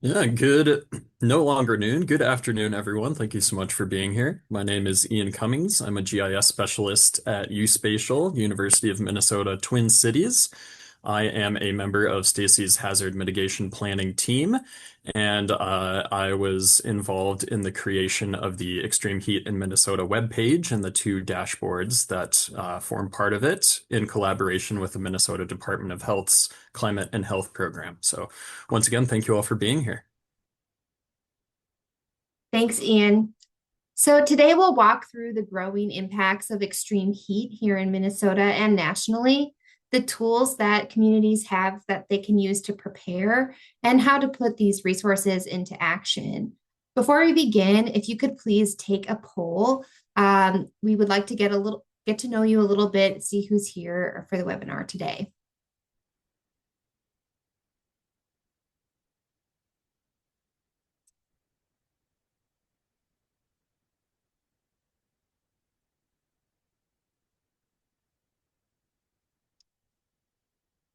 Yeah, good, no longer noon. Good afternoon, everyone. Thank you so much for being here. My name is Ian Cummings. I'm a GIS specialist at U-Spatial, University of Minnesota, Twin Cities. I am a member of Stacy's hazard mitigation planning team, and I was involved in the creation of the Extreme Heat in Minnesota webpage and the two dashboards that form part of it in collaboration with the Minnesota Department of Health's Climate and Health Program. So once again, thank you all for being here. Thanks, Ian. So today we'll walk through the growing impacts of extreme heat here in Minnesota and nationally, the tools that communities have that they can use to prepare, and how to put these resources into action. Before we begin, if you could please take a poll, we would like to get to know you a little bit, see who's here for the webinar today.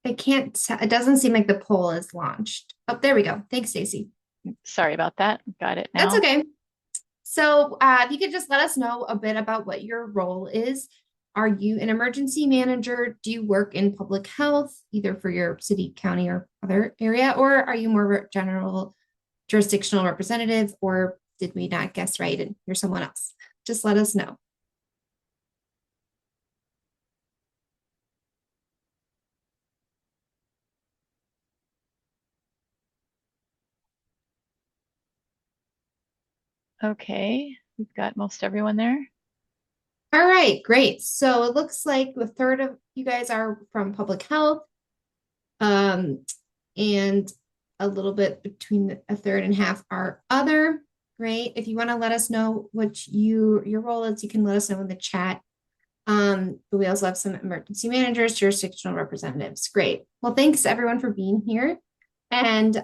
It doesn't seem like the poll is launched. Oh, there we go. Thanks, Stacy. Sorry about that. Got it That's now. okay. So, if you could just let us know a bit about what your role is. Are you an emergency manager? Do you work in public health, either for your city, county, or other area? Or are you more of a general jurisdictional representative? Or did we not guess right and you're someone else? Just let us know. Okay, we've got most everyone there. All right, great. So it looks like a third of you guys are from public health, um, and a little bit between a third and half are other. Great. If you want to let us know what your role is, you can let us know in the chat. But we also have some emergency managers, jurisdictional representatives. Great. Well, thanks everyone for being here. And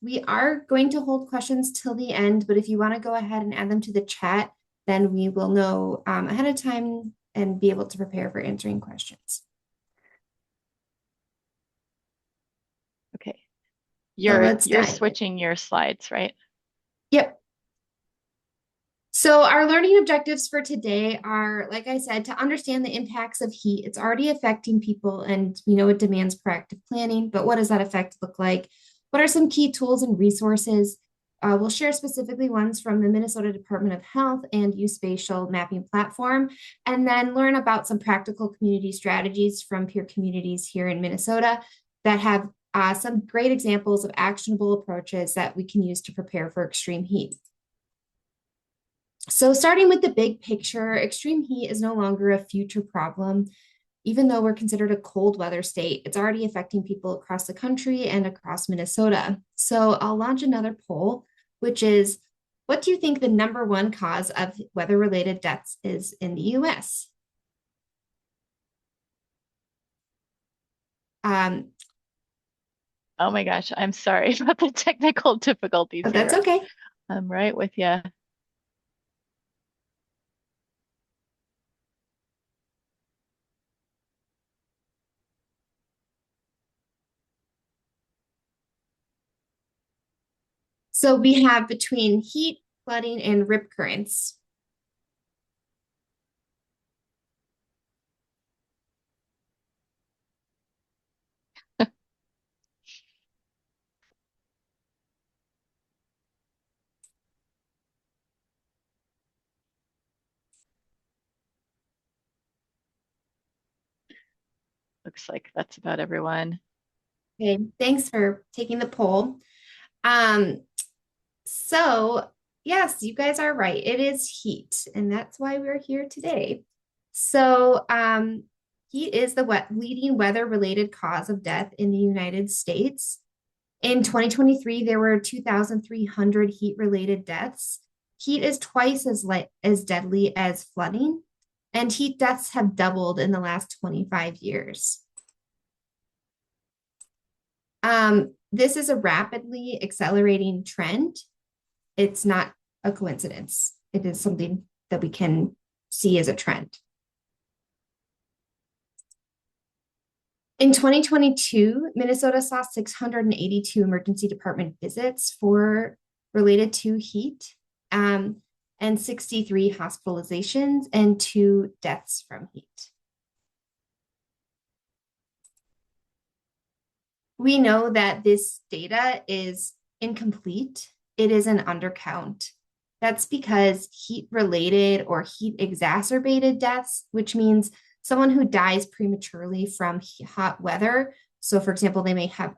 we are going to hold questions till the end, but if you want to go ahead and add them to the chat, then we will know ahead of time and be able to prepare for answering questions. Okay. So You're let's you're dive in. switching your slides, right? Yep. So our learning objectives for today are, like I said, to understand the impacts of heat. It's already affecting people and we know it demands proactive planning, but what does that effect look like? What are some key tools and resources? We'll share specifically ones from the Minnesota Department of Health and U-Spatial mapping platform, and then learn about some practical community strategies from peer communities here in Minnesota that have some great examples of actionable approaches that we can use to prepare for extreme heat. So, starting with the big picture, extreme heat is no longer a future problem. Even though we're considered a cold weather state, it's already affecting people across the country and across Minnesota. So, I'll launch another poll, which is, what do you think the number one cause of weather related deaths is in the US? Um, Oh my gosh, I'm sorry about the technical difficulties but that's here. okay. I'm right with you. So, we have between heat, flooding, and rip currents. Looks like that's about everyone. Okay, thanks for taking the poll. Um, So, yes, you guys are right. It is heat, and that's why we're here today. So, heat is the leading weather-related cause of death in the United States. In 2023, there were 2,300 heat-related deaths. Heat is twice as deadly as flooding, and heat deaths have doubled in the last 25 years. This is a rapidly accelerating trend. It's not a coincidence. It is something that we can see as a trend. In 2022, Minnesota saw 682 emergency department visits for related to heat, and 63 hospitalizations and 2 deaths from heat. We know that this data is incomplete. It is an undercount. That's because heat-related or heat-exacerbated deaths, which means someone who dies prematurely from hot weather. So, for example, they may have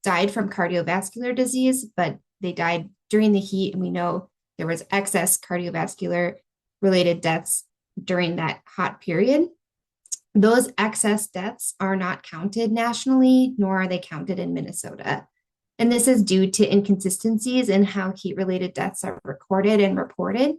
died from cardiovascular disease, but they died during the heat, and we know there was excess cardiovascular related deaths during that hot period. Those excess deaths are not counted nationally, nor are they counted in Minnesota. And this is due to inconsistencies in how heat-related deaths are recorded and reported.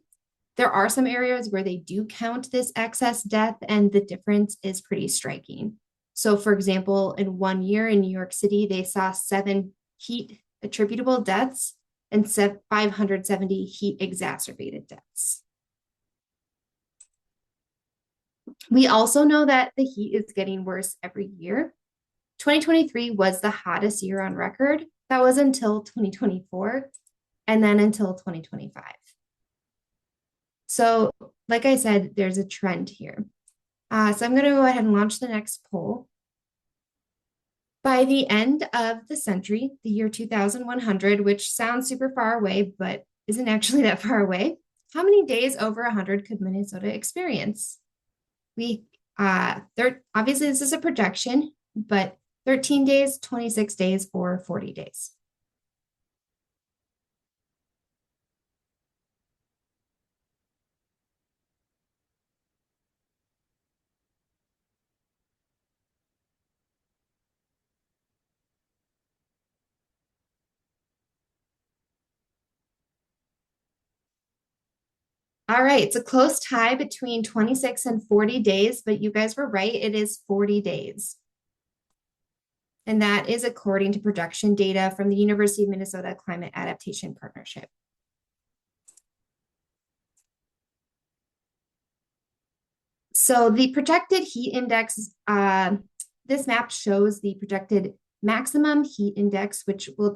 There are some areas where they do count this excess death, and the difference is pretty striking. So, for example, in 1 year in New York City, they saw 7 heat attributable deaths and 570 heat exacerbated deaths. We also know that the heat is getting worse every year. 2023 was the hottest year on record. That was until 2024, and then until 2025. So, like I said, there's a trend here. So I'm going to go ahead and launch the next poll. By the end of the century, the year 2100, which sounds super far away, but isn't actually that far away, how many days over 100 could Minnesota experience? Obviously this is a projection, but 13 days, 26 days, or 40 days. All right, it's a close tie between 26 and 40 days, but you guys were right. It is 40 days. And that is according to projection data from the University of Minnesota Climate Adaptation Partnership. So the projected heat index, this map shows the projected maximum heat index, which we'll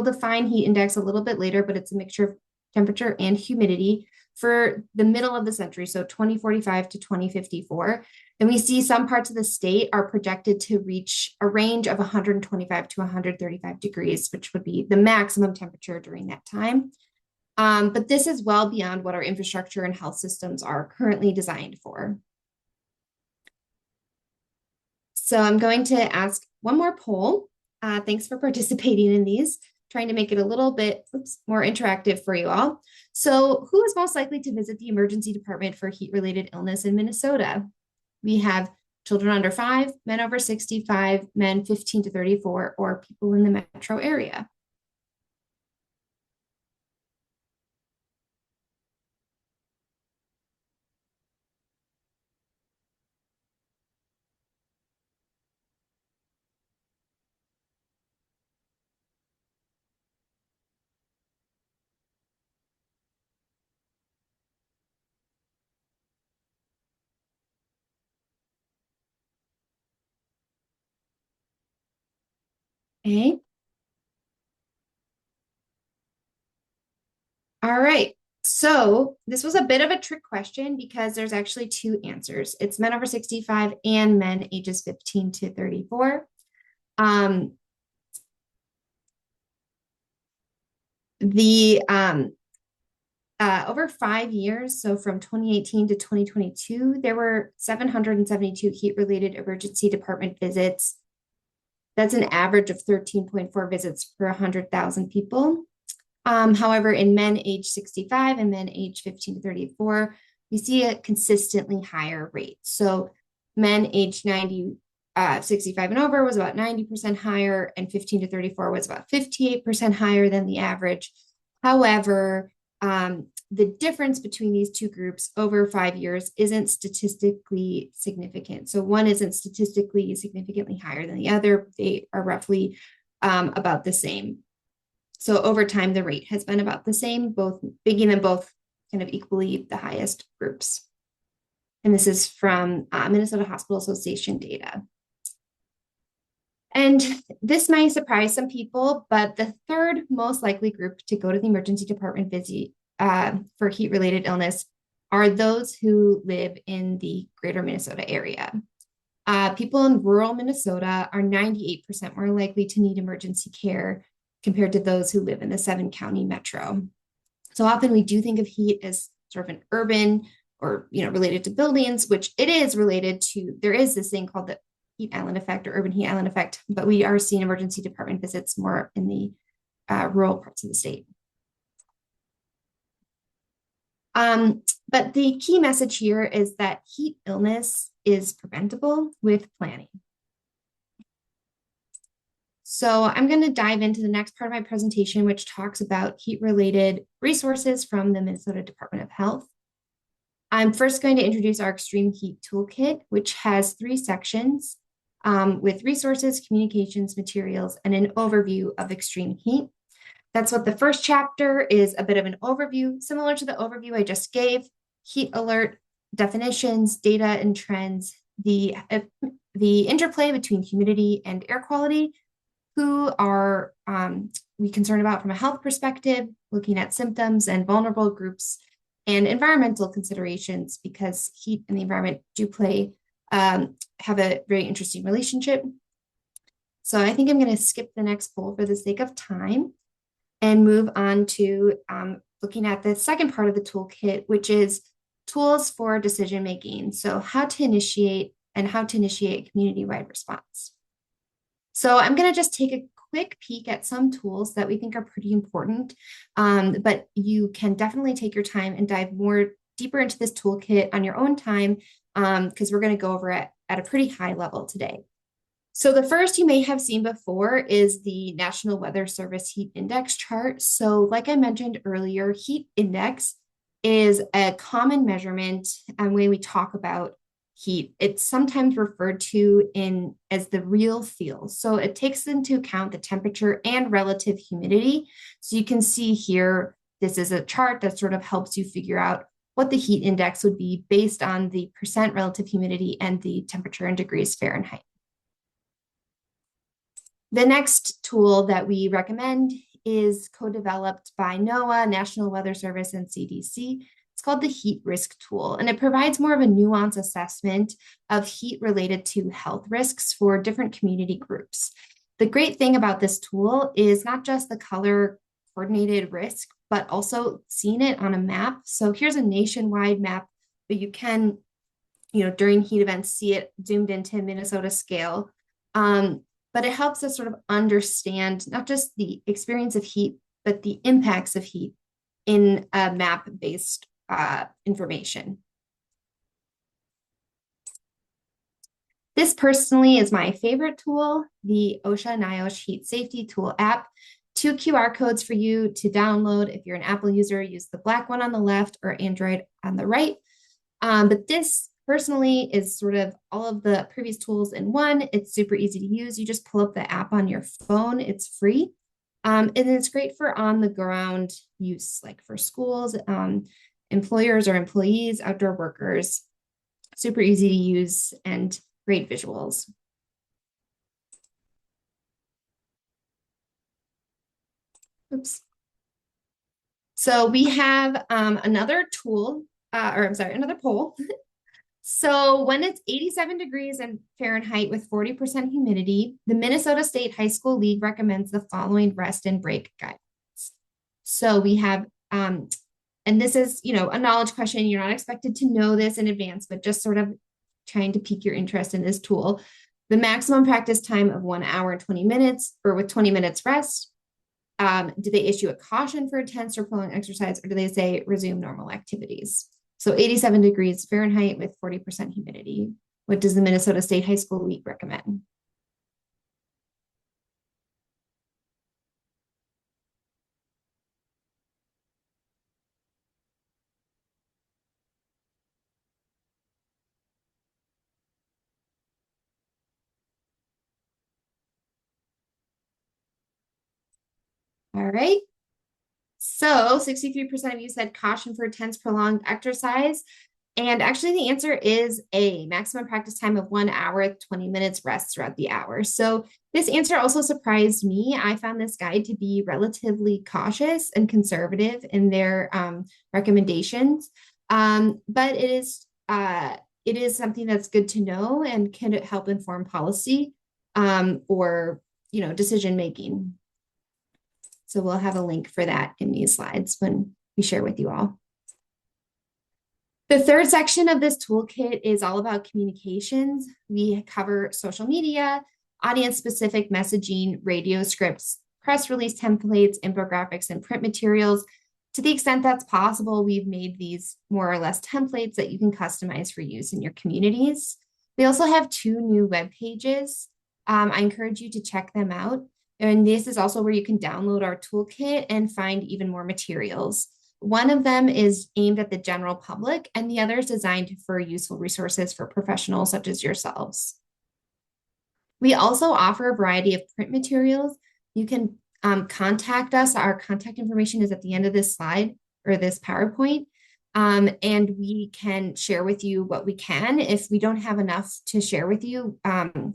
define heat index a little bit later, but it's a mixture of temperature and humidity for the middle of the century, so 2045 to 2054. And we see some parts of the state are projected to reach a range of 125 to 135 degrees, which would be the maximum temperature during that time. But this is well beyond what our infrastructure and health systems are currently designed for. So I'm going to ask one more poll. Thanks for participating in these, trying to make it a little bit more interactive for you all. So who is most likely to visit the emergency department for heat-related illness in Minnesota? We have children under 5, men over 65, men 15 to 34, or people in the metro area. Okay. All right. So this was a bit of a trick question because there's actually 2 answers. It's men over 65 and men ages 15 to 34. Over 5 years, so from 2018 to 2022, there were 772 heat-related emergency department visits. That's an average of 13.4 visits per 100,000 people. However, in men age 65 and men age 15 to 34, we see a consistently higher rate. So men age 65 and over was about 90% higher, and 15 to 34 was about 58% higher than the average. However, the difference between these 2 groups over 5 years isn't statistically significant. So one isn't statistically significantly higher than the other. They are roughly about the same. So over time, the rate has been about the same, making them both kind of equally the highest groups. And this is from Minnesota Hospital Association data. And this might surprise some people, but the third most likely group to go to the emergency department visit for heat-related illness are those who live in the greater Minnesota area. People in rural Minnesota are 98% more likely to need emergency care compared to those who live in the 7-county metro. So often we do think of heat as sort of an urban or related to buildings, which it is related to. There is this thing called the heat island effect or urban heat island effect, but we are seeing emergency department visits more in the rural parts of the state. But the key message here is that heat illness is preventable with planning. So I'm going to dive into the next part of my presentation, which talks about heat-related resources from the Minnesota Department of Health. I'm first going to introduce our Extreme Heat Toolkit, which has 3 sections with resources, communications, materials, and an overview of extreme heat. That's what the first chapter is, a bit of an overview, similar to the overview I just gave: heat alert, definitions, data and trends, the interplay between humidity and air quality, who are we concerned about from a health perspective, looking at symptoms and vulnerable groups, and environmental considerations, because heat and the environment do have a very interesting relationship. So I think I'm going to skip the next poll for the sake of time and move on to looking at the second part of the toolkit, which is tools for decision making. So how to initiate community-wide response. So I'm going to just take a quick peek at some tools that we think are pretty important, but you can definitely take your time and dive deeper into this toolkit on your own time, because we're going to go over it at a pretty high level today. So the first you may have seen before is the National Weather Service Heat Index chart. So like I mentioned earlier, heat index is a common measurement, and when we talk about heat, it's sometimes referred to as the real feel. So it takes into account the temperature and relative humidity. So you can see here, this is a chart that sort of helps you figure out what the heat index would be based on the percent relative humidity and the temperature in degrees Fahrenheit. The next tool that we recommend is co-developed by NOAA, National Weather Service, and CDC. It's called the Heat Risk Tool, and it provides more of a nuanced assessment of heat related to health risks for different community groups. The great thing about this tool is not just the color coordinated risk, but also seeing it on a map. So here's a nationwide map, but you can, during heat events, see it zoomed into Minnesota scale. But it helps us sort of understand not just the experience of heat, but the impacts of heat in a map-based information. This personally is my favorite tool, the OSHA NIOSH Heat Safety Tool app. 2 QR codes for you to download. If you're an Apple user, use the black one on the left or Android on the right. But this personally is sort of all of the previous tools in one. It's super easy to use. You just pull up the app on your phone. It's free. And it's great for on-the-ground use, like for schools, employers or employees, outdoor workers. Super easy to use and great visuals. Oops. So we have another tool, another poll. So when it's 87 degrees in Fahrenheit with 40% humidity, the Minnesota State High School League recommends the following rest and break guidelines. So we have, and this is, a knowledge question. You're not expected to know this in advance, but just sort of trying to pique your interest in this tool. The maximum practice time of 1 hour and 20 minutes, or with 20 minutes rest. Do they issue a caution for intense or prolonged exercise, or do they say resume normal activities? So 87 degrees Fahrenheit with 40% humidity. What does the Minnesota State High School League recommend? All right. So 63% of you said caution for intense prolonged exercise. And actually, the answer is A, maximum practice time of 1 hour, 20 minutes rest throughout the hour. So this answer also surprised me. I found this guide to be relatively cautious and conservative in their recommendations, but it is something that's good to know and can help inform policy or decision making. So we'll have a link for that in these slides when we share with you all. The third section of this toolkit is all about communications. We cover social media, audience-specific messaging, radio scripts, press release templates, infographics, and print materials. To the extent that's possible, we've made these more or less templates that you can customize for use in your communities. We also have 2 new web pages. I encourage you to check them out. And this is also where you can download our toolkit and find even more materials. One of them is aimed at the general public, and the other is designed for useful resources for professionals such as yourselves. We also offer a variety of print materials. You can contact us. Our contact information is at the end of this slide or this PowerPoint, and we can share with you what we can. If we don't have enough to share with you,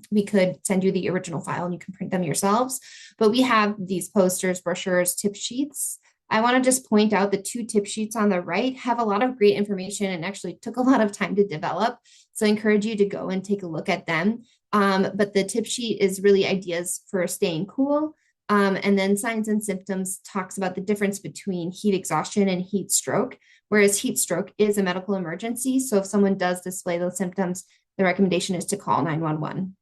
we could send you the original file and you can print them yourselves. But we have these posters, brochures, tip sheets. I want to just point out the 2 tip sheets on the right have a lot of great information and actually took a lot of time to develop. So I encourage you to go and take a look at them. But the tip sheet is really ideas for staying cool. And then signs and symptoms talks about the difference between heat exhaustion and heat stroke, whereas heat stroke is a medical emergency. So if someone does display those symptoms, the recommendation is to call 911.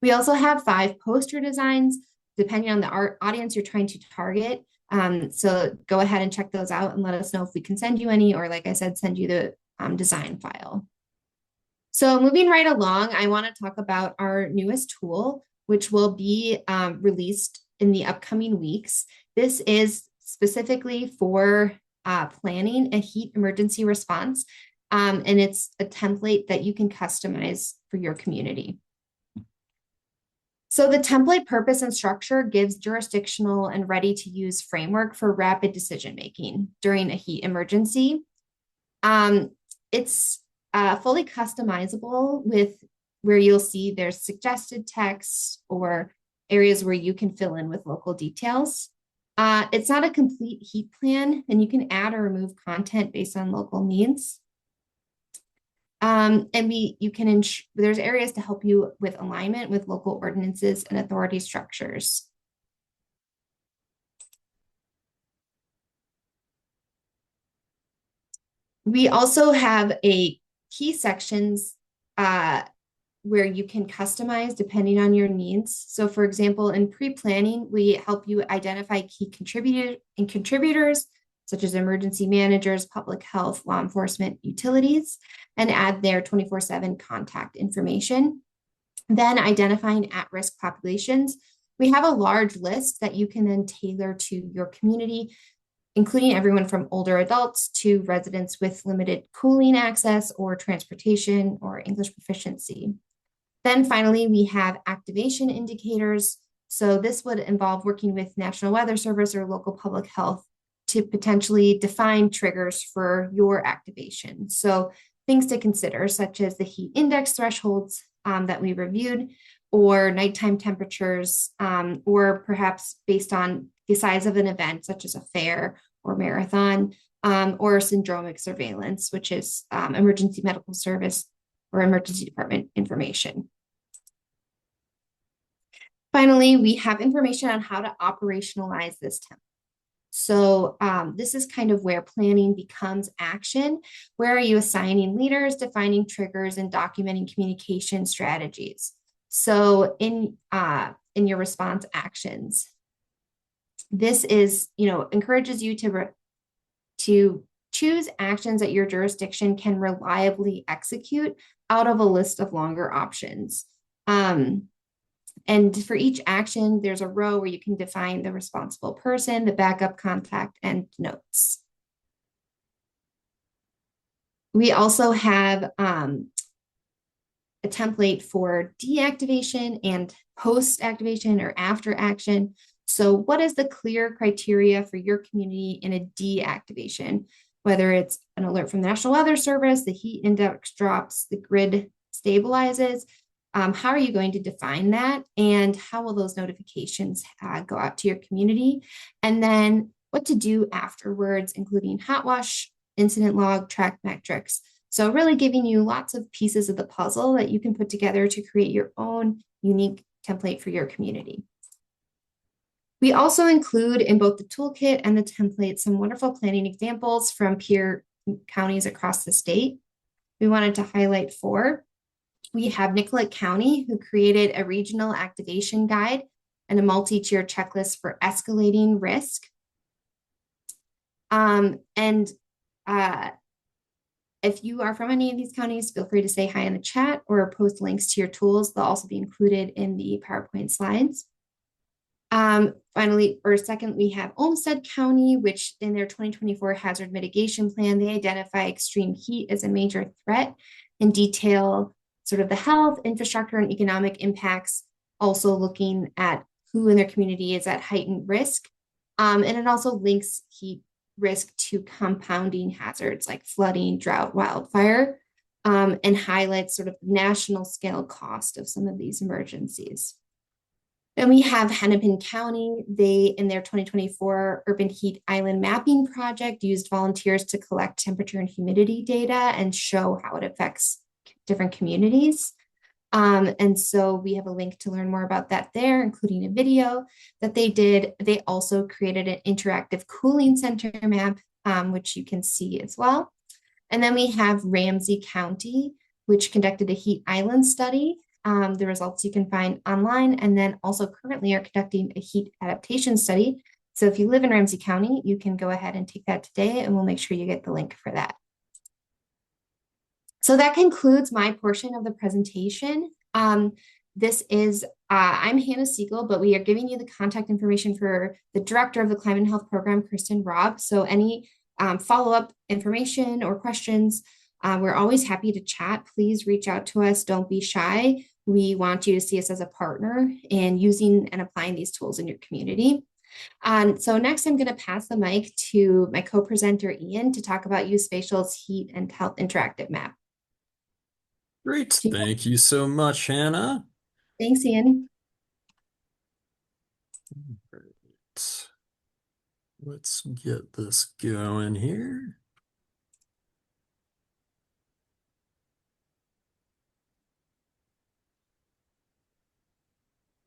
We also have 5 poster designs, depending on the audience you're trying to target. So go ahead and check those out and let us know if we can send you any, or like I said, send you the design file. So moving right along, I want to talk about our newest tool, which will be released in the upcoming weeks. This is specifically for planning a heat emergency response, and it's a template that you can customize for your community. So the template purpose and structure gives jurisdictional and ready-to-use framework for rapid decision-making during a heat emergency. It's fully customizable with where you'll see there's suggested text or areas where you can fill in with local details. It's not a complete heat plan, and you can add or remove content based on local needs. And there's areas to help you with alignment with local ordinances and authority structures. We also have a key sections where you can customize depending on your needs. So for example, in pre-planning, we help you identify key contributors, such as emergency managers, public health, law enforcement, utilities, and add their 24/7 contact information. Then identifying at-risk populations. We have a large list that you can then tailor to your community, including everyone from older adults to residents with limited cooling access or transportation or English proficiency. Then finally, we have activation indicators. So this would involve working with National Weather Service or local public health to potentially define triggers for your activation. So things to consider, such as the heat index thresholds that we reviewed, or nighttime temperatures, or perhaps based on the size of an event, such as a fair or marathon, or syndromic surveillance, which is emergency medical service or emergency department information. Finally, we have information on how to operationalize this template. So this is kind of where planning becomes action. Where are you assigning leaders, defining triggers, and documenting communication strategies? So in your response actions, this is, encourages you to choose actions that your jurisdiction can reliably execute out of a list of longer options. And for each action, there's a row where you can define the responsible person, the backup contact, and notes. We also have a template for deactivation and post-activation or after action. So what is the clear criteria for your community in a deactivation? whether it's an alert from the National Weather Service, the heat index drops, the grid stabilizes. How are you going to define that? And how will those notifications go out to your community? And then what to do afterwards, including hot wash, incident log, track metrics. So really giving you lots of pieces of the puzzle that you can put together to create your own unique template for your community. We also include in both the toolkit and the template some wonderful planning examples from peer counties across the state. We wanted to highlight 4. We have Nicollet County, who created a regional activation guide and a multi-tier checklist for escalating risk. If you are from any of these counties, feel free to say hi in the chat or post links to your tools. They'll also be included in the PowerPoint slides. Finally, or second, we have Olmsted County, which in their 2024 hazard mitigation plan, they identify extreme heat as a major threat and detail sort of the health, infrastructure, and economic impacts, also looking at who in their community is at heightened risk. And it also links heat risk to compounding hazards like flooding, drought, wildfire, and highlights sort of national scale cost of some of these emergencies. Then we have Hennepin County. They, in their 2024 Urban Heat Island Mapping Project, used volunteers to collect temperature and humidity data and show how it affects different communities. And so we have a link to learn more about that there, including a video that they did. They also created an interactive cooling center map, which you can see as well. And then we have Ramsey County, which conducted a heat island study. The results you can find online, and then also currently are conducting a heat adaptation study. So if you live in Ramsey County, you can go ahead and take that today, and we'll make sure you get the link for that. So that concludes my portion of the presentation. This is, I'm Hannah Siegel, but we are giving you the contact information for the director of the Climate and Health Program, Kristen Robb. So any follow-up information or questions, we're always happy to chat. Please reach out to us. Don't be shy. We want you to see us as a partner in using and applying these tools in your community. So next, I'm going to pass the mic to my co-presenter, Ian, to talk about U-Spatial's Heat and Health Interactive Map. Great. Thank you so much, Hannah. Thanks, Ian. Right. Let's get this going here.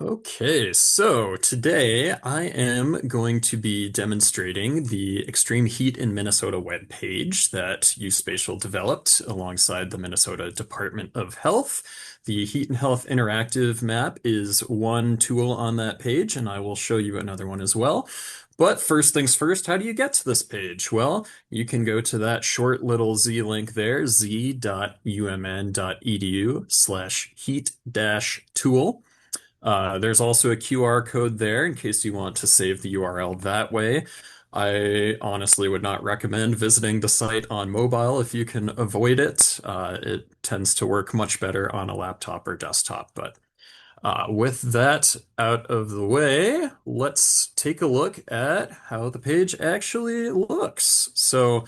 Okay, so today I am going to be demonstrating the Extreme Heat in Minnesota webpage that U-Spatial developed alongside the Minnesota Department of Health. The Heat and Health Interactive Map is one tool on that page, and I will show you another one as well. But first things first, how do you get to this page? Well, you can go to that short little Z link there, z.umn.edu/heat-tool. There's also a QR code there in case you want to save the URL that way. I honestly would not recommend visiting the site on mobile if you can avoid it. It tends to work much better on a laptop or desktop. But with that out of the way, let's take a look at how the page actually looks. So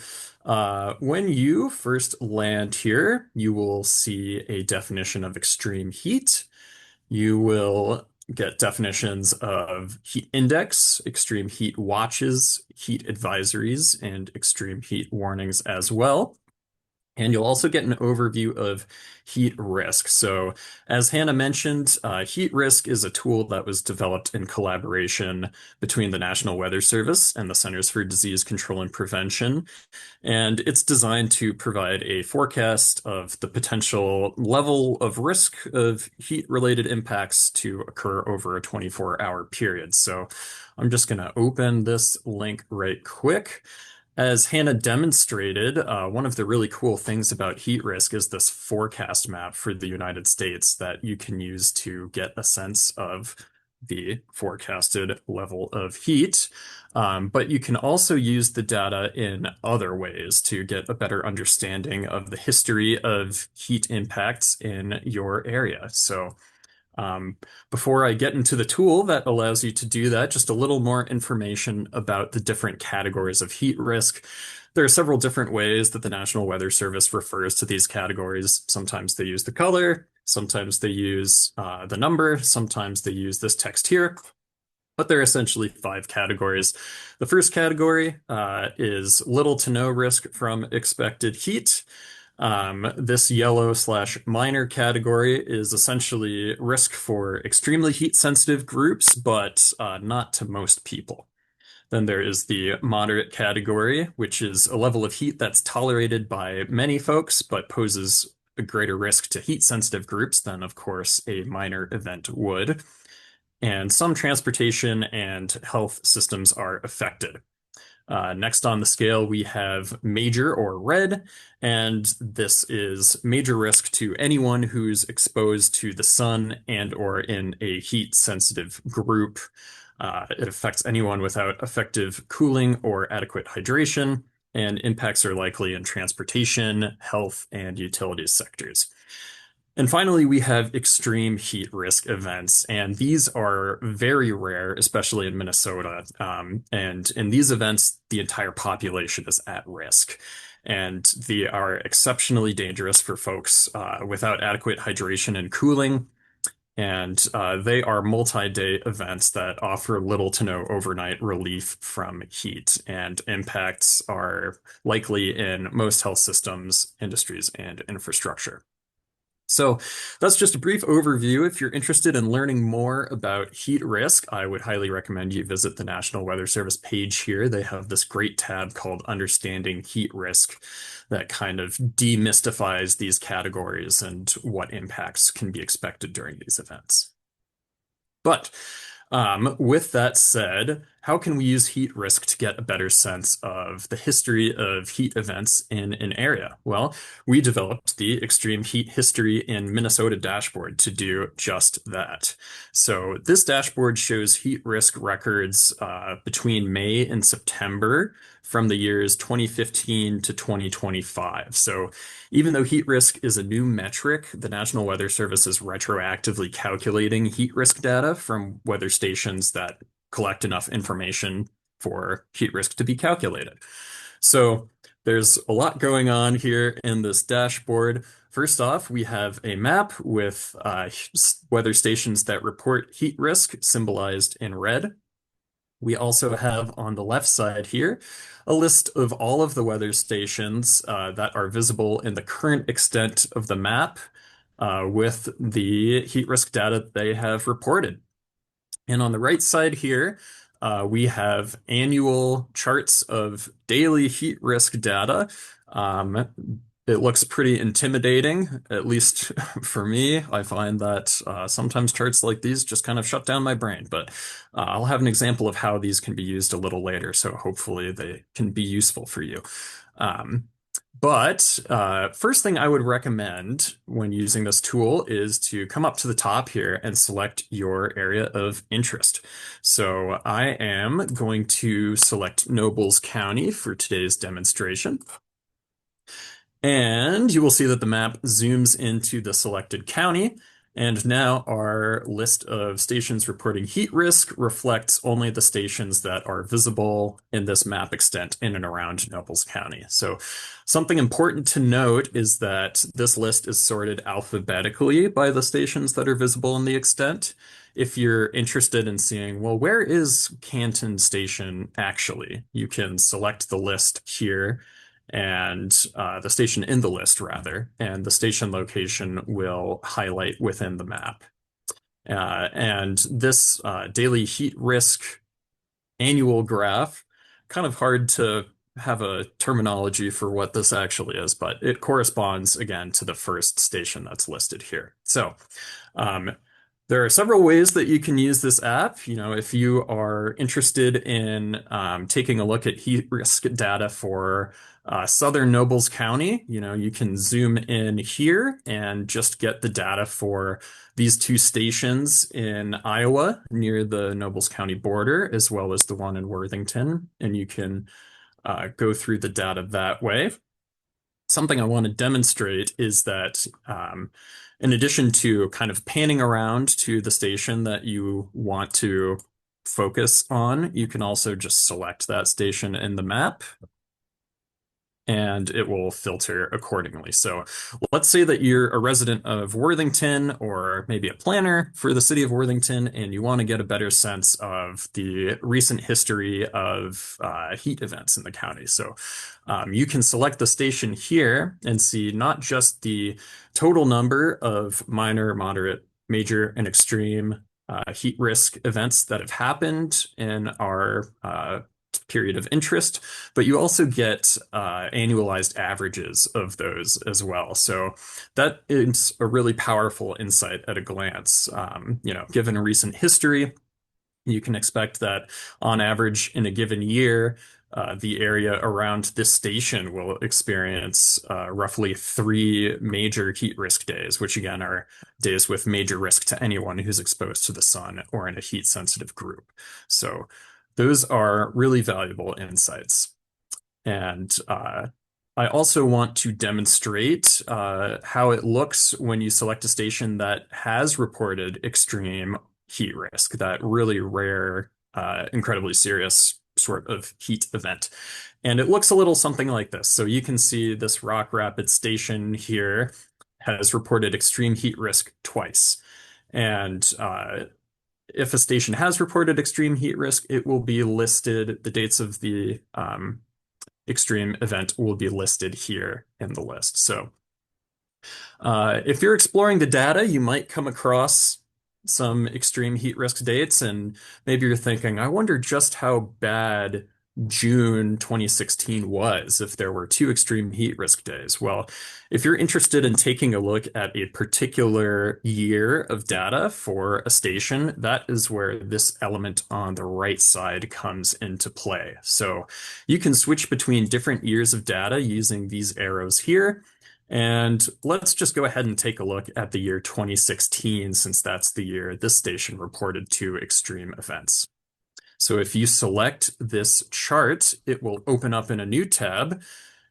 when you first land here, you will see a definition of extreme heat. You will get definitions of heat index, extreme heat watches, heat advisories, and extreme heat warnings as well. And you'll also get an overview of heat risk. So as Hannah mentioned, heat risk is a tool that was developed in collaboration between the National Weather Service and the Centers for Disease Control and Prevention. And it's designed to provide a forecast of the potential level of risk of heat-related impacts to occur over a 24-hour period. So I'm just going to open this link right quick. As Hannah demonstrated, one of the really cool things about heat risk is this forecast map for the United States that you can use to get a sense of the forecasted level of heat. But you can also use the data in other ways to get a better understanding of the history of heat impacts in your area. So Um, Before I get into the tool that allows you to do that, just a little more information about the different categories of heat risk. There are several different ways that the National Weather Service refers to these categories. Sometimes they use the color, sometimes they use the number, sometimes they use this text here. But there are essentially 5 categories. The first category is little to no risk from expected heat. This yellow/minor category is essentially risk for extremely heat sensitive groups, but not to most people. Then there is the moderate category, which is a level of heat that's tolerated by many folks, but poses a greater risk to heat sensitive groups than, of course, a minor event would. And some transportation and health systems are affected. Next on the scale, we have major or red, and this is major risk to anyone who's exposed to the sun and or in a heat sensitive group. It affects anyone without effective cooling or adequate hydration, and impacts are likely in transportation, health, and utilities sectors. And finally, we have extreme heat risk events, and these are very rare, especially in Minnesota. And in these events, the entire population is at risk, and they are exceptionally dangerous for folks without adequate hydration and cooling. And they are multi-day events that offer little to no overnight relief from heat, and impacts are likely in most health systems, industries, and infrastructure. So that's just a brief overview. If you're interested in learning more about heat risk, I would highly recommend you visit the National Weather Service page here. They have this great tab called Understanding Heat Risk that kind of demystifies these categories and what impacts can be expected during these events. But with that said, how can we use heat risk to get a better sense of the history of heat events in an area? Well, we developed the Extreme Heat History in Minnesota dashboard to do just that. So this dashboard shows heat risk records between May and September from the years 2015 to 2025. So even though heat risk is a new metric, the National Weather Service is retroactively calculating heat risk data from weather stations that collect enough information for heat risk to be calculated. So there's a lot going on here in this dashboard. First off, we have a map with weather stations that report heat risk symbolized in red. We also have on the left side here a list of all of the weather stations that are visible in the current extent of the map with the heat risk data they have reported. And on the right side here, we have annual charts of daily heat risk data. It looks pretty intimidating, at least for me. I find that sometimes charts like these just kind of shut down my brain, but I'll have an example of how these can be used a little later, so hopefully they can be useful for you. But first thing I would recommend when using this tool is to come up to the top here and select your area of interest. So I am going to select Nobles County for today's demonstration. And you will see that the map zooms into the selected county. And now our list of stations reporting heat risk reflects only the stations that are visible in this map extent in and around Nobles County. So something important to note is that this list is sorted alphabetically by the stations that are visible in the extent. If you're interested in seeing, well, where is Canton Station actually? You can select the list here and the station in the list rather, and the station location will highlight within the map. And this daily heat risk annual graph, kind of hard to have a terminology for what this actually is, but it corresponds again to the first station that's listed here. So there are several ways that you can use this app. You know, if you are interested in taking a look at heat risk data for Southern Nobles County, you know, you can zoom in here and just get the data for these 2 stations in Iowa near the Nobles County border, as well as the one in Worthington, and you can go through the data that way. Something I want to demonstrate is that In addition to kind of panning around to the station that you want to focus on, you can also just select that station in the map and it will filter accordingly. So let's say that you're a resident of Worthington or maybe a planner for the city of Worthington, and you want to get a better sense of the recent history of heat events in the county. So you can select the station here and see not just the total number of minor, moderate, major, and extreme heat risk events that have happened in our period of interest, but you also get annualized averages of those as well. So that is a really powerful insight at a glance. Given recent history, you can expect that on average in a given year, the area around this station will experience roughly 3 major heat risk days, which again are days with major risk to anyone who's exposed to the sun or in a heat sensitive group. So those are really valuable insights. And I also want to demonstrate how it looks when you select a station that has reported extreme heat risk, that really rare, incredibly serious sort of heat event. And it looks a little something like this. So you can see this Rock Rapids station here has reported extreme heat risk twice. And if a station has reported extreme heat risk, it will be listed, the dates of the extreme event will be listed here in the list. So if you're exploring the data, you might come across some extreme heat risk dates, and maybe you're thinking, I wonder just how bad June 2016 was if there were 2 extreme heat risk days. Well, if you're interested in taking a look at a particular year of data for a station, that is where this element on the right side comes into play. So you can switch between different years of data using these arrows here. And let's just go ahead and take a look at the year 2016, since that's the year this station reported 2 extreme events. So if you select this chart, it will open up in a new tab.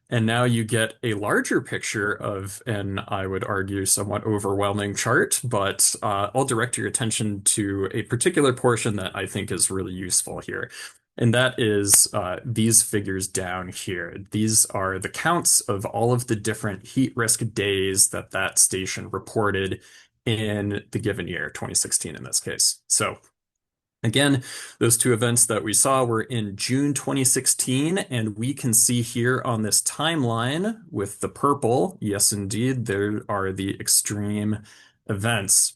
And now you get a larger picture of an, I would argue, somewhat overwhelming chart, but I'll direct your attention to a particular portion that I think is really useful here. And that is these figures down here. These are the counts of all of the different heat risk days that that station reported in the given year, 2016 in this case. So again, those 2 events that we saw were in June 2016, and we can see here on this timeline with the purple, yes, indeed, there are the extreme events.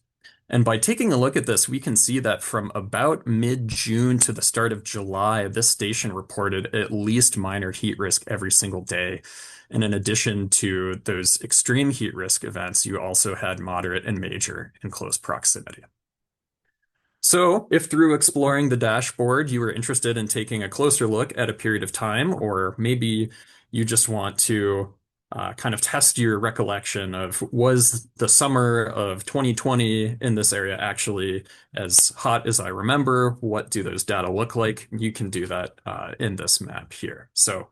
And by taking a look at this, we can see that from about mid-June to the start of July, this station reported at least minor heat risk every single day. And in addition to those extreme heat risk events, you also had moderate and major in close proximity. So if through exploring the dashboard, you were interested in taking a closer look at a period of time, or maybe you just want to kind of test your recollection of, was the summer of 2020 in this area actually as hot as I remember? What do those data look like? You can do that in this map here. So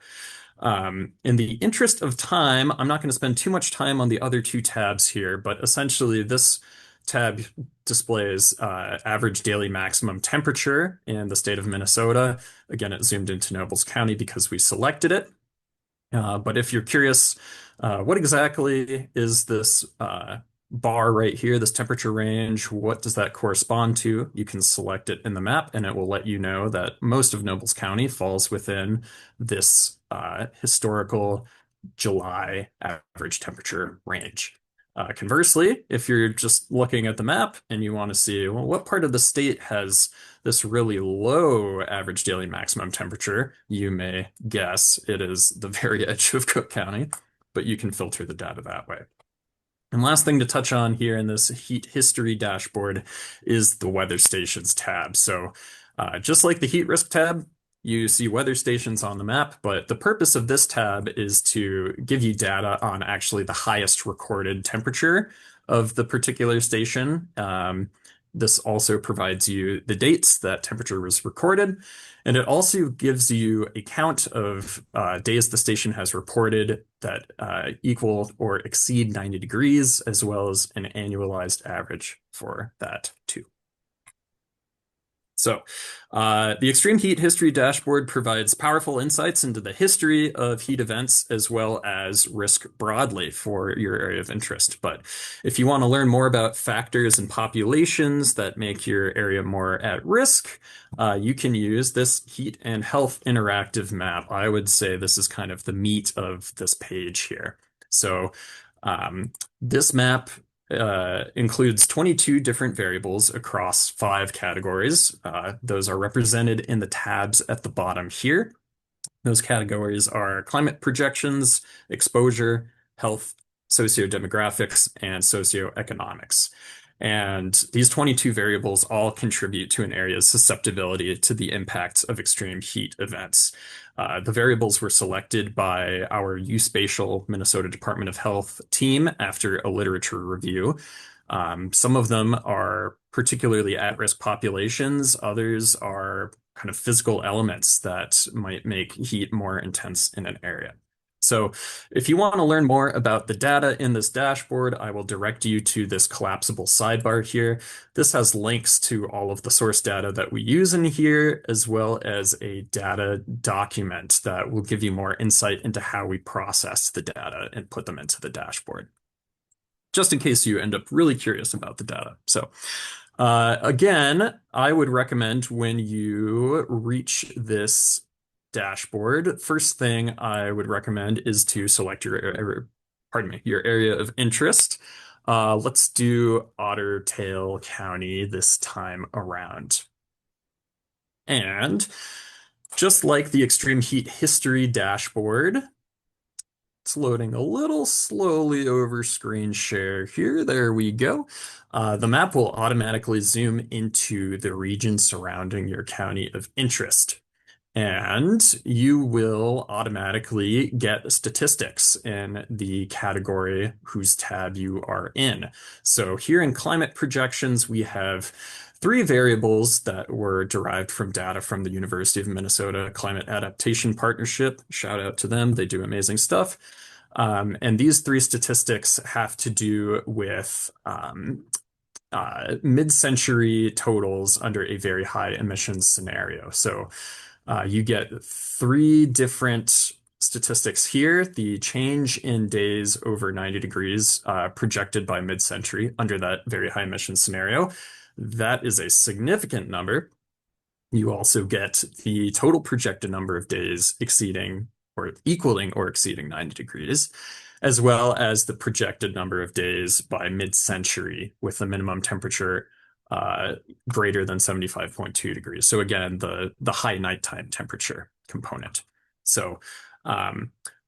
in the interest of time, I'm not going to spend too much time on the other 2 tabs here, but essentially this tab displays average daily maximum temperature in the state of Minnesota. Again, it zoomed into Nobles County because we selected it. But if you're curious, what exactly is this bar right here, this temperature range? What does that correspond to? You can select it in the map, and it will let you know that most of Nobles County falls within this historical July average temperature range. Conversely, if you're just looking at the map and you want to see, well, what part of the state has this really low average daily maximum temperature, you may guess it is the very edge of Cook County, but you can filter the data that way. And last thing to touch on here in this heat history dashboard is the weather stations tab. So just like the heat risk tab, you see weather stations on the map, but the purpose of this tab is to give you data on actually the highest recorded temperature of the particular station. This also provides you the dates that temperature was recorded, and it also gives you a count of days the station has reported that equal or exceed 90 degrees, as well as an annualized average for that too. So, the Extreme Heat History Dashboard provides powerful insights into the history of heat events as well as risk broadly for your area of interest. But if you want to learn more about factors and populations that make your area more at risk, you can use this heat and health interactive map. I would say this is kind of the meat of this page here. So, this map includes 22 different variables across 5 categories. Those are represented in the tabs at the bottom here. Those categories are climate projections, exposure, health, sociodemographics, and socioeconomics. And these 22 variables all contribute to an area's susceptibility to the impacts of extreme heat events. The variables were selected by our U-Spatial Minnesota Department of Health team after a literature review. Some of them are particularly at-risk populations. Others are kind of physical elements that might make heat more intense in an area. So if you want to learn more about the data in this dashboard, I will direct you to this collapsible sidebar here. This has links to all of the source data that we use in here, as well as a data document that will give you more insight into how we process the data and put them into the dashboard, just in case you end up really curious about the data. So again, I would recommend when you reach this dashboard, first thing I would recommend is to select your, pardon me, your area of interest. Let's do Otter Tail County this time around. And just like the Extreme Heat History dashboard, it's loading a little slowly over screen share here. There we go. The map will automatically zoom into the region surrounding your county of interest. And you will automatically get statistics in the category whose tab you are in. So here in climate projections, we have 3 variables that were derived from data from the University of Minnesota Climate Adaptation Partnership. Shout out to them. They do amazing stuff. And these 3 statistics have to do with mid-century totals under a very high emissions scenario. So you get 3 different statistics here. The change in days over 90 degrees projected by mid-century under that very high emissions scenario. That is a significant number. You also get the total projected number of days exceeding or equaling or exceeding 90 degrees, as well as the projected number of days by mid-century with the minimum temperature greater than 75.2 degrees. So again, the high nighttime temperature component. So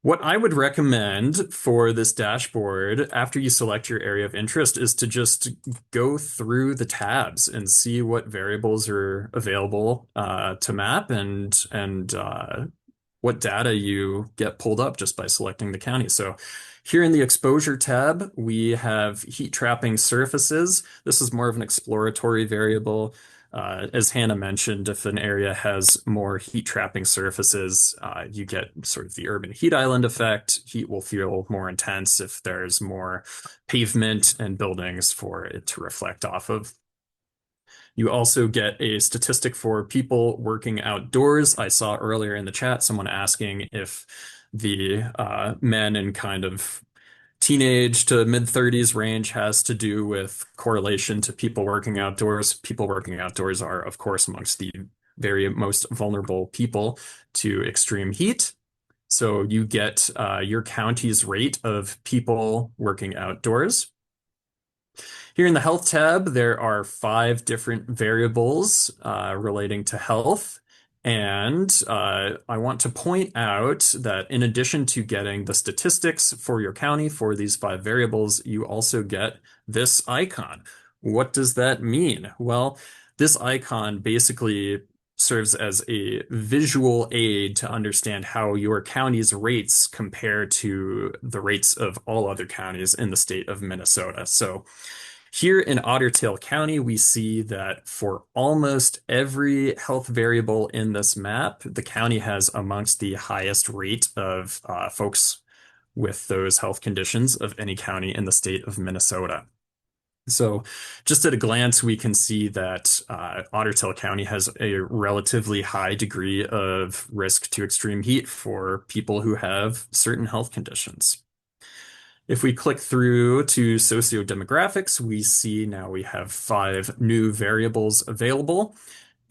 what I would recommend for this dashboard after you select your area of interest is to just go through the tabs and see what variables are available to map and what data you get pulled up just by selecting the county. So here in the exposure tab, we have heat trapping surfaces. This is more of an exploratory variable. As Hannah mentioned, if an area has more heat trapping surfaces, you get sort of the urban heat island effect. Heat will feel more intense if there's more pavement and buildings for it to reflect off of. You also get a statistic for people working outdoors. I saw earlier in the chat someone asking if the men in kind of teenage to mid-30s range has to do with correlation to people working outdoors. People working outdoors are, of course, amongst the very most vulnerable people to extreme heat. So you get your county's rate of people working outdoors. Here in the health tab, there are 5 different variables relating to health. And I want to point out that in addition to getting the statistics for your county for these 5 variables, you also get this icon. What does that mean? Well, this icon basically serves as a visual aid to understand how your county's rates compare to the rates of all other counties in the state of Minnesota. So Here in Otter Tail County, we see that for almost every health variable in this map, the county has amongst the highest rate of folks with those health conditions of any county in the state of Minnesota. So just at a glance, we can see that Otter Tail County has a relatively high degree of risk to extreme heat for people who have certain health conditions. If we click through to sociodemographics, we see now we have 5 new variables available.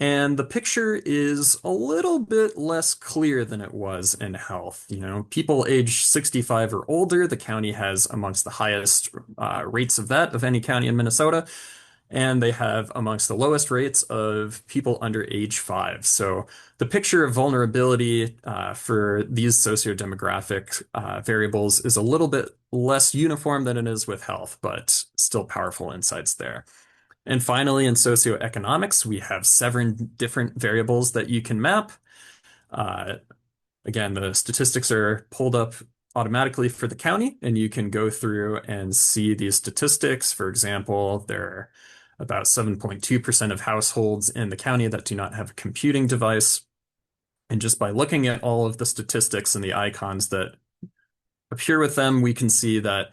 And the picture is a little bit less clear than it was in health. You know, people age 65 or older, the county has amongst the highest rates of that of any county in Minnesota. And they have amongst the lowest rates of people under age 5. So the picture of vulnerability for these sociodemographic variables is a little bit less uniform than it is with health, but still powerful insights there. And finally, in socioeconomics, we have 7 different variables that you can map. Uh, Again, the statistics are pulled up automatically for the county, and you can go through and see these statistics. For example, there are about 7.2% of households in the county that do not have a computing device. And just by looking at all of the statistics and the icons that appear with them, we can see that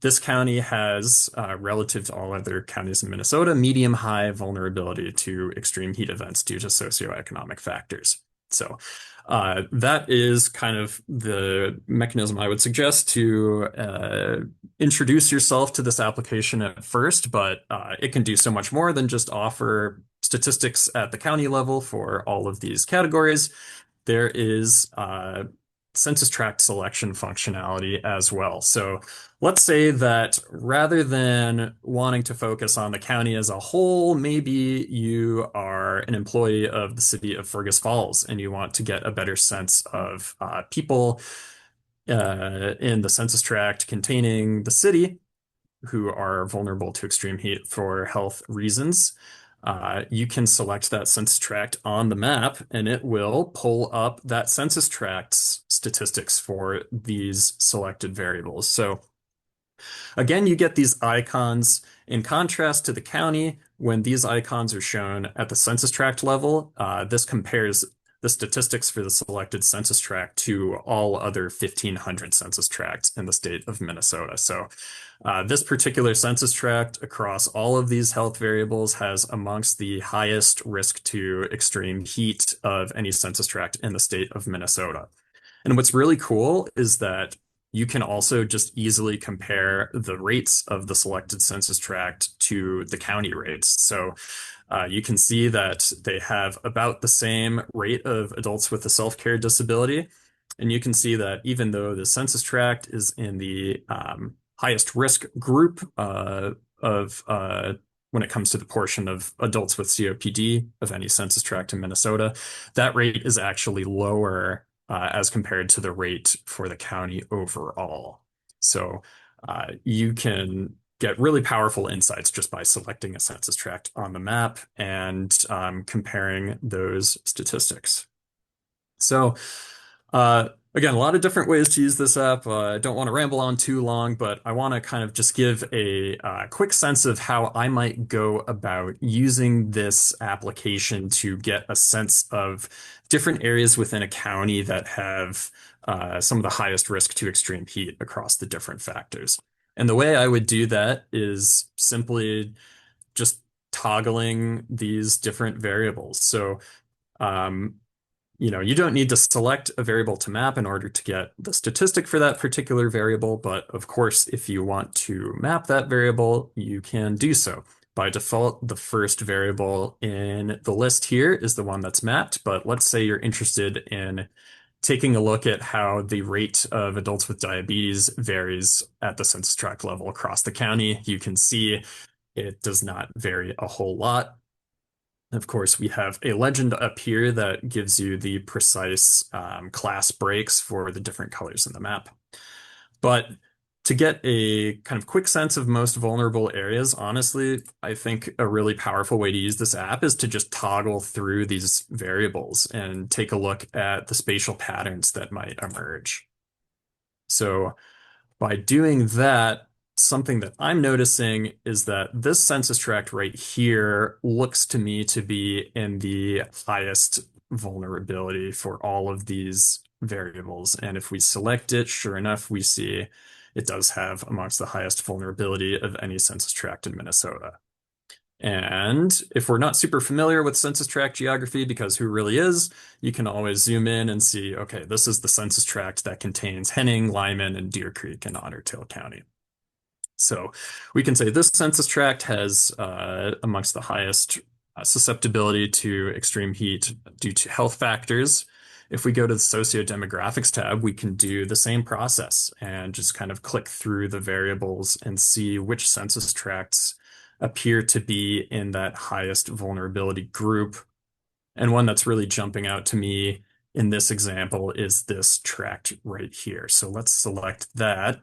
this county has, relative to all other counties in Minnesota, medium-high vulnerability to extreme heat events due to socioeconomic factors. So that is kind of the mechanism I would suggest to introduce yourself to this application at first, but it can do so much more than just offer statistics at the county level for all of these categories. There is census tract selection functionality as well. So let's say that rather than wanting to focus on the county as a whole, maybe you are an employee of the city of Fergus Falls and you want to get a better sense of people in the census tract containing the city who are vulnerable to extreme heat for health reasons. You can select that census tract on the map and it will pull up that census tract's statistics for these selected variables. So again, you get these icons in contrast to the county. When these icons are shown at the census tract level, this compares the statistics for the selected census tract to all other 1,500 census tracts in the state of Minnesota. So this particular census tract across all of these health variables has amongst the highest risk to extreme heat of any census tract in the state of Minnesota. And what's really cool is that you can also just easily compare the rates of the selected census tract to the county rates. So you can see that they have about the same rate of adults with a self-care disability. And you can see that even though the census tract is in the highest risk group when it comes to the portion of adults with COPD of any census tract in Minnesota, that rate is actually lower as compared to the rate for the county overall. So you can get really powerful insights just by selecting a census tract on the map and comparing those statistics. So again, a lot of different ways to use this app. I don't want to ramble on too long, but I want to kind of just give a quick sense of how I might go about using this application to get a sense of different areas within a county that have some of the highest risk to extreme heat across the different factors. And the way I would do that is simply just toggling these different variables. So you don't need to select a variable to map in order to get the statistic for that particular variable, but of course, if you want to map that variable, you can do so. By default, the first variable in the list here is the one that's mapped, but let's say you're interested in taking a look at how the rate of adults with diabetes varies at the census tract level across the county. You can see it does not vary a whole lot. Of course, we have a legend up here that gives you the precise class breaks for the different colors in the map. But to get a kind of quick sense of most vulnerable areas, honestly, I think a really powerful way to use this app is to just toggle through these variables and take a look at the spatial patterns that might emerge. So by doing that, something that I'm noticing is that this census tract right here looks to me to be in the highest vulnerability for all of these variables. And if we select it, sure enough, we see it does have amongst the highest vulnerability of any census tract in Minnesota. And if we're not super familiar with census tract geography, because who really is, you can always zoom in and see, okay, this is the census tract that contains Henning, Lyman, and Deer Creek in Otter Tail County. So we can say this census tract has amongst the highest susceptibility to extreme heat due to health factors. If we go to the sociodemographics tab, we can do the same process and just kind of click through the variables and see which census tracts appear to be in that highest vulnerability group. And one that's really jumping out to me in this example is this tract right here. So let's select that.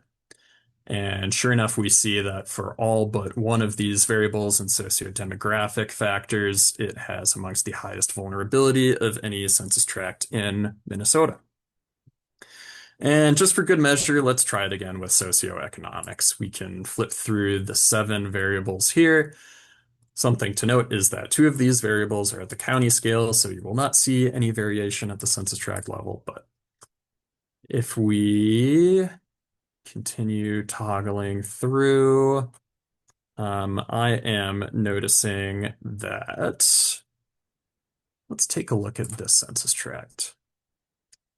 And sure enough, we see that for all but one of these variables and sociodemographic factors, it has amongst the highest vulnerability of any census tract in Minnesota. And just for good measure, let's try it again with socioeconomics. We can flip through the 7 variables here. Something to note is that 2 of these variables are at the county scale, so you will not see any variation at the census tract level. But if we continue toggling through, I am noticing that, let's take a look at this census tract.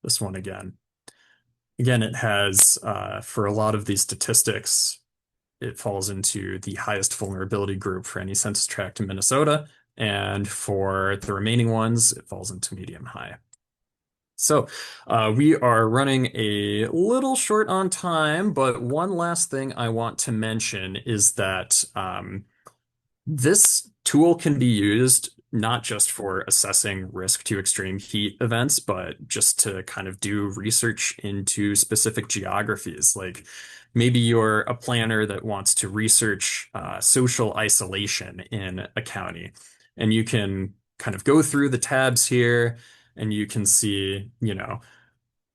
This one again. Again, it has, for a lot of these statistics, it falls into the highest vulnerability group for any census tract in Minnesota. And for the remaining ones, it falls into medium high. So we are running a little short on time, but one last thing I want to mention is that this tool can be used not just for assessing risk to extreme heat events, but just to kind of do research into specific geographies. Like maybe you're a planner that wants to research social isolation in a county, and you can kind of go through the tabs here and you can see,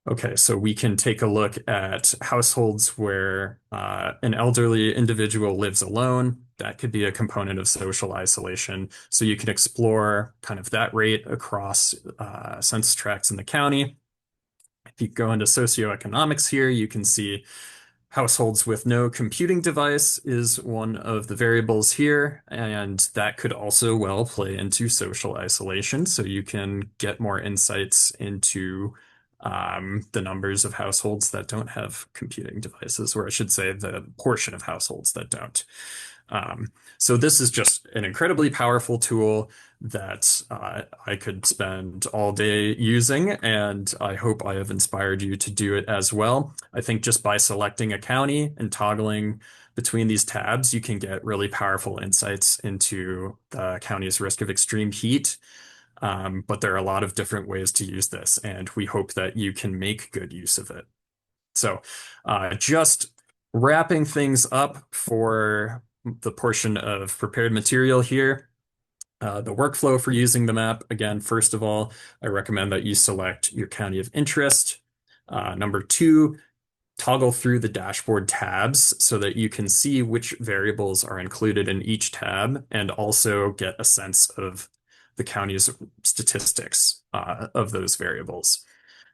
okay, so we can take a look at households where an elderly individual lives alone. That could be a component of social isolation. So you can explore kind of that rate across census tracts in the county. If you go into socioeconomics here, you can see households with no computing device is one of the variables here, and that could also well play into social isolation. So you can get more insights into the numbers of households that don't have computing devices, or I should say the portion of households that don't. So this is just an incredibly powerful tool that I could spend all day using, and I hope I have inspired you to do it as well. I think just by selecting a county and toggling between these tabs, you can get really powerful insights into the county's risk of extreme heat. But there are a lot of different ways to use this, and we hope that you can make good use of it. So just wrapping things up for the portion of prepared material here. The workflow for using the map, again, first of all, I recommend that you select your county of interest. Number 2, toggle through the dashboard tabs so that you can see which variables are included in each tab and also get a sense of the county's statistics of those variables.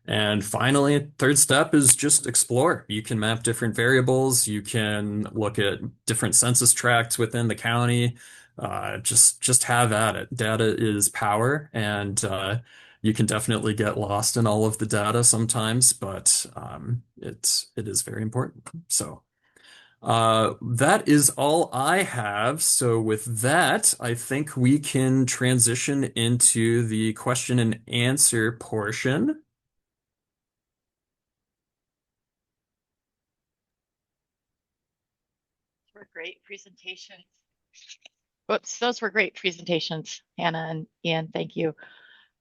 And finally, third step is just explore. You can map different variables. You can look at different census tracts within the county. Just have at it. Data is power, and you can definitely get lost in all of the data sometimes, but it is very important. So that is all I have. So with that, I think we can transition into the question and answer portion. Were great presentations. Whoops, those were great presentations, Hannah and Ian. Thank you.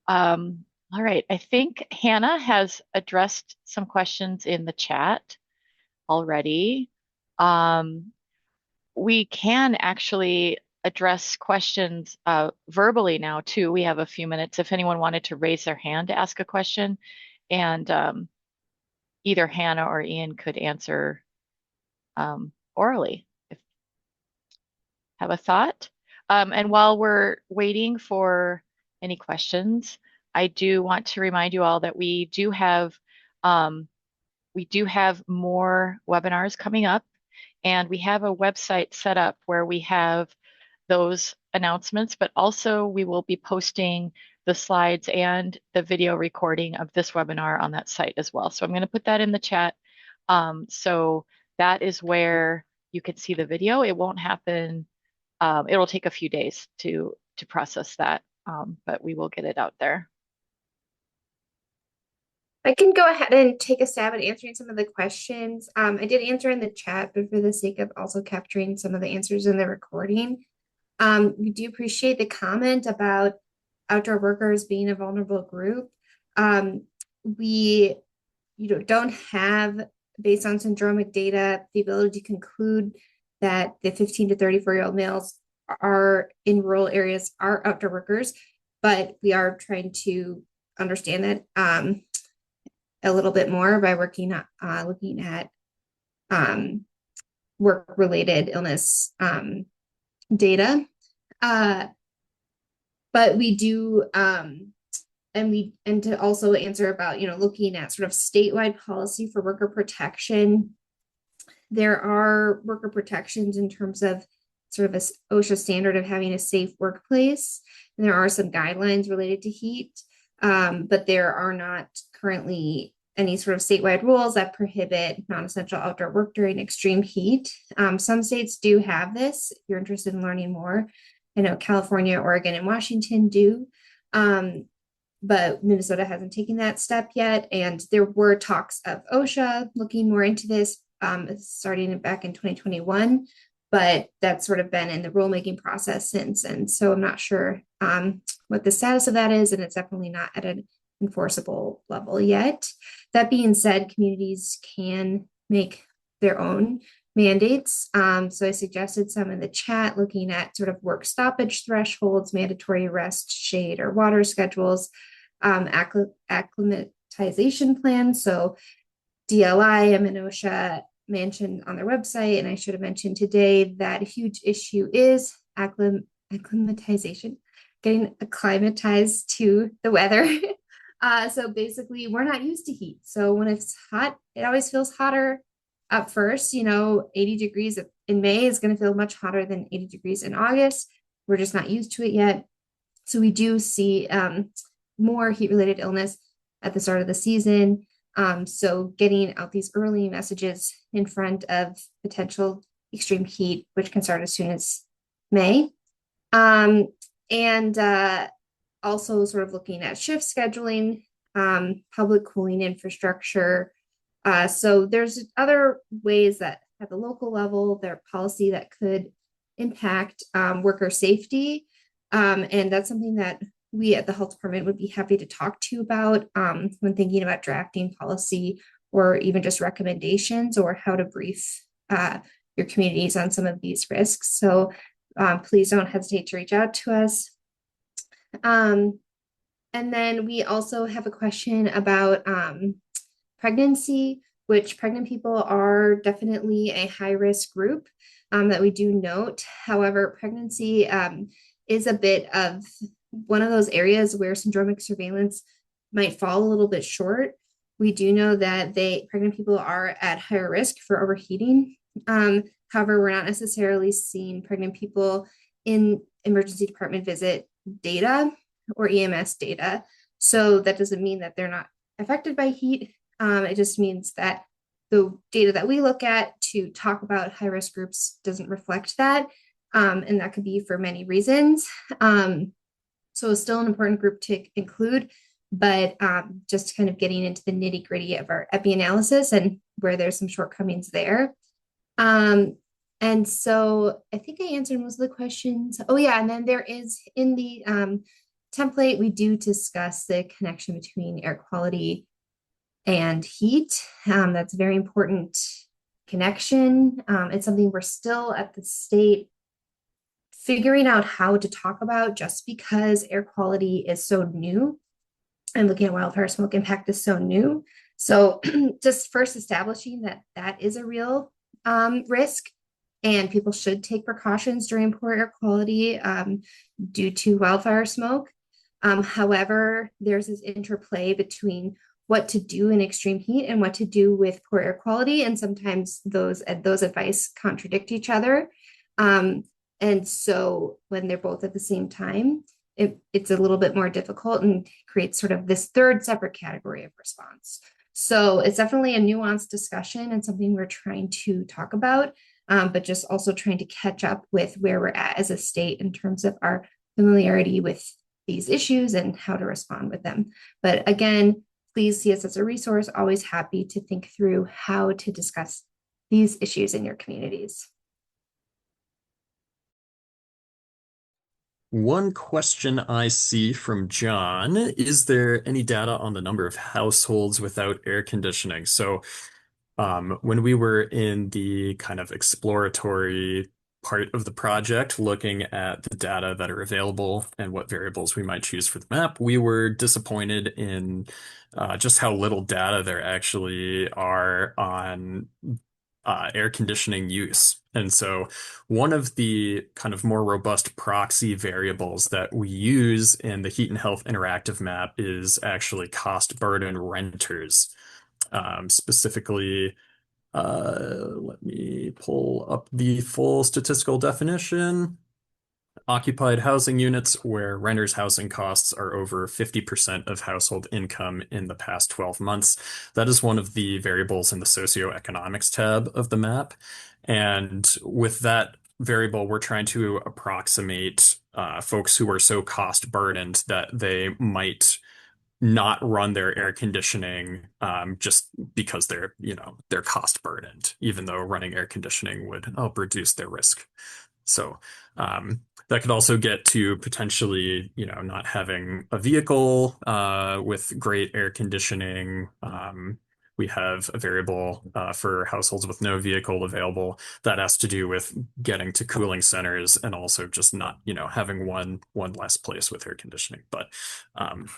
All right, I think Hannah has addressed some questions in the chat already. We can actually address questions verbally now too. We have a few minutes if anyone wanted to raise their hand to ask a question, and either Hannah or Ian could answer orally. Have a thought? And while we're waiting for any questions, I do want to remind you all that we do have more webinars coming up, and we have a website set up where we have those announcements, but also we will be posting the slides and the video recording of this webinar on that site as well. So I'm going to put that in the chat. So that is where you can see the video. It won't happen. It'll take a few days to process that, but we will get it out there. I can go ahead and take a stab at answering some of the questions. I did answer in the chat, but for the sake of also capturing some of the answers in the recording, we do appreciate the comment about outdoor workers being a vulnerable group. We don't have, based on syndromic data, the ability to conclude that the 15 to 34-year-old males are in rural areas are outdoor workers, but we are trying to understand that a little bit more by looking at work-related illness data. But we do, and to also answer about, looking at sort of statewide policy for worker protection. There are worker protections in terms of sort of a OSHA standard of having a safe workplace. And there are some guidelines related to heat, but there are not currently any sort of statewide rules that prohibit non-essential outdoor work during extreme heat. Some states do have this. If you're interested in learning more, I know California, Oregon, and Washington do, but Minnesota hasn't taken that step yet. And there were talks of OSHA looking more into this, starting back in 2021, but that's sort of been in the rulemaking process since. And so I'm not sure what the status of that is, and it's definitely not at an enforceable level yet. That being said, communities can make their own mandates. So I suggested some in the chat, looking at sort of work stoppage thresholds, mandatory rest, shade, or water schedules, acclimatization plans. So DLI and OSHA mentioned on their website, and I should have mentioned today that a huge issue is acclimatization, getting acclimatized to the weather. So basically, we're not used to heat. So when it's hot, it always feels hotter up first. 80 degrees in May is going to feel much hotter than 80 degrees in August. We're just not used to it yet. So we do see more heat-related illness at the start of the season. So getting out these early messages in front of potential extreme heat, which can start as soon as May. And also sort of looking at shift scheduling, public cooling infrastructure. So there's other ways that at the local level, their policy that could impact worker safety. And that's something that we at the health department would be happy to talk to you about when thinking about drafting policy, or even just recommendations, or how to brief your communities on some of these risks. So please don't hesitate to reach out to us. And then we also have a question about pregnancy, which pregnant people are definitely a high-risk group that we do note. However, pregnancy is a bit of one of those areas where syndromic surveillance might fall a little bit short. We do know that pregnant people are at higher risk for overheating. However, we're not necessarily seeing pregnant people in emergency department visit data or EMS data. So that doesn't mean that they're not affected by heat. It just means that the data that we look at to talk about high-risk groups doesn't reflect that. And that could be for many reasons. So it's still an important group to include, but just kind of getting into the nitty-gritty of our epi analysis and where there's some shortcomings there. And so I think I answered most of the questions. Oh yeah, and then there is in the template, we do discuss the connection between air quality and heat. That's a very important connection. It's something we're still at the state figuring out how to talk about, just because air quality is so new and looking at wildfire smoke impact is so new. So just first establishing that that is a real risk and people should take precautions during poor air quality due to wildfire smoke. However, there's this interplay between what to do in extreme heat and what to do with poor air quality, and sometimes those advice contradict each other. And so when they're both at the same time, it's a little bit more difficult and creates sort of this third separate category of response. So it's definitely a nuanced discussion and something we're trying to talk about, but just also trying to catch up with where we're at as a state in terms of our familiarity with these issues and how to respond with them. But again, please see us as a resource, always happy to think through how to discuss these issues in your communities. One question I see from John, is there any data on the number of households without air conditioning? So when we were in the kind of exploratory part of the project, looking at the data that are available and what variables we might choose for the map, we were disappointed in just how little data there actually are on air conditioning use. And so one of the kind of more robust proxy variables that we use in the heat and health interactive map is actually cost burden renters. Specifically, let me pull up the full statistical definition. Occupied housing units where renters' housing costs are over 50% of household income in the past 12 months. That is one of the variables in the socioeconomics tab of the map. And with that variable, we're trying to approximate folks who are so cost burdened that they might not run their air conditioning just because they're cost burdened, even though running air conditioning would help reduce their risk. So that could also get to potentially, not having a vehicle with great air conditioning. We have a variable for households with no vehicle available that has to do with getting to cooling centers and also just not, having one less place with air conditioning. But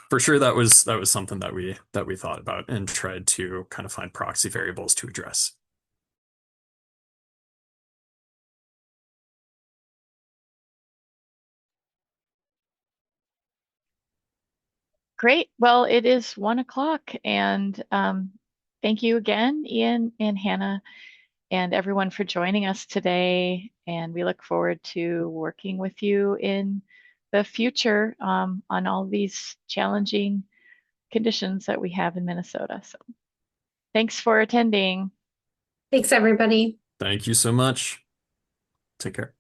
for sure, that was something that we thought about and tried to kind of find proxy variables to address. Great. Well, it is 1 o'clock, and thank you again, Ian and Hannah, and everyone for joining us today. And we look forward to working with you in the future on all these challenging conditions that we have in Minnesota. So thanks for attending. Thanks, everybody. Thank you so much. Take care.